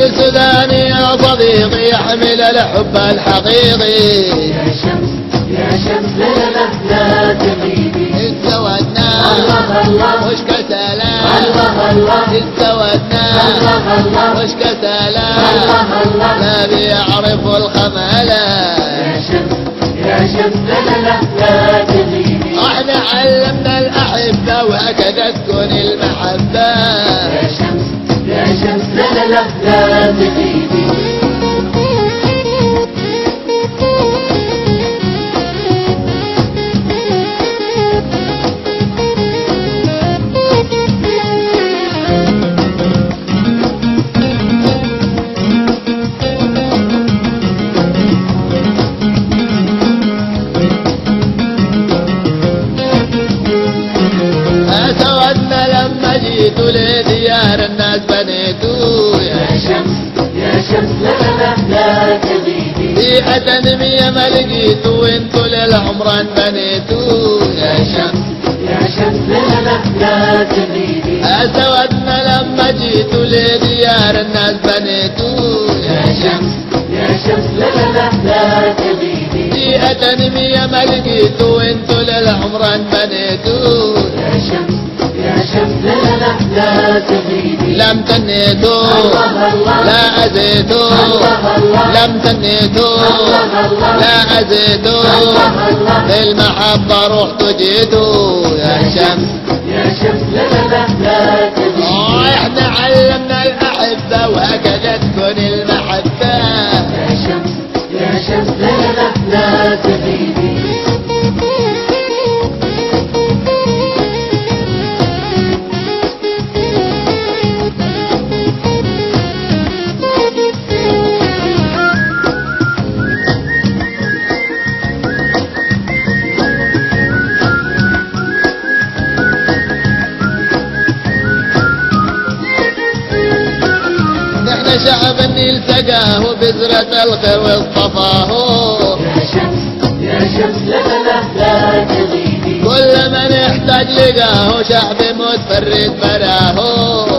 السوداني يا صديقي يحمل الحب الحقيقي. يا شمس لا تغيبي. اتزودنا الله الله وش كسلام. الله الله اتزودنا الله وش كسلام. الله الله ما بيعرف الخملة. يا شمس لا تغيبي. احنا علمنا الأحبة وهكذا تكون المحبة. يا شمس لا تغيبي. أتودنا لما جيتوا لديار الناس بنيتوا. يا شمس لا تغيبي. بيئة تنمية ما لقيتوا وانتوا للعمران بنيتوا. يا شمس لا تغيبي. أتودنا لما جيتوا لديار الناس بنيتوا. يا شمس لا تغيبي. بيئة تنمية ما لقيتوا وانتوا للعمران بنيتوا. يا شمس لا تغيبي. لم تنيتوا لا أزيتوا. لم تنيتوا لا أزيتوا. بالمحبة رحتوا جيتوا. يا شمس لا تغيبي. احنا علمنا الأحبة وهكذا تكون المحبة. يا شمس لا تغيبي. شعب النيل سقاه بذرة الخير واصطفاه. يا شمس لا تغيبي. كل من يحتاج لقاه شعب متفرد براه.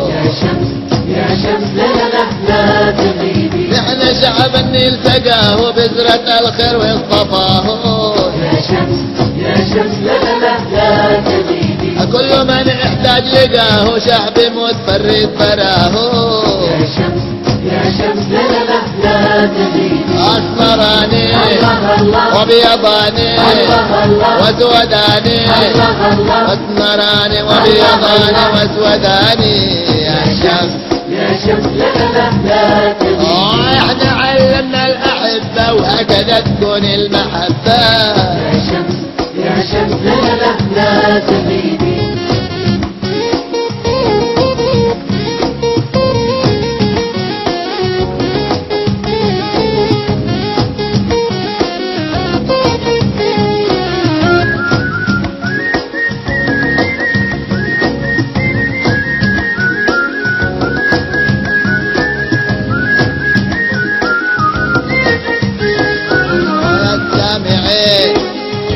يا شمس لا تغيبي. نحن شعب النيل سقاه بذرة الخير واصطفاه. يا شمس لا تغيبي. كل من يحتاج لقاه شعب متفرد براه. يا شمس لا تغيبي. أسمراني الله وبيضاني واسوداني. أسمراني وبيضاني واسوداني. يا شمس لا تغيبي. احنا علمنا الأحبة وهكذا تكون المحبة. يا شمس لا تغيبي.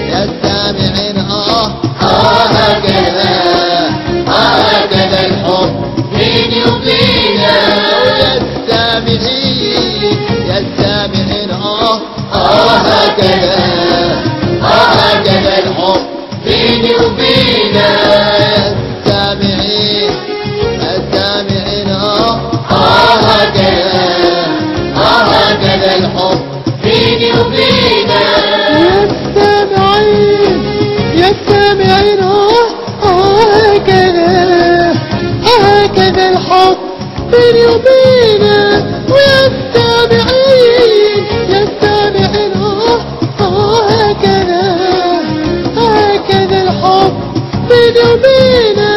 يا السامعين هكذا الحب بيني وبينك. يا السامعين هكذا الحب بيني وبينك. يا السامعين هكذا الحب بيني وبينك. يا السامعين هكذا الحب بيني وبينك. ويا السامعين هكذا الحب بيني وبينك.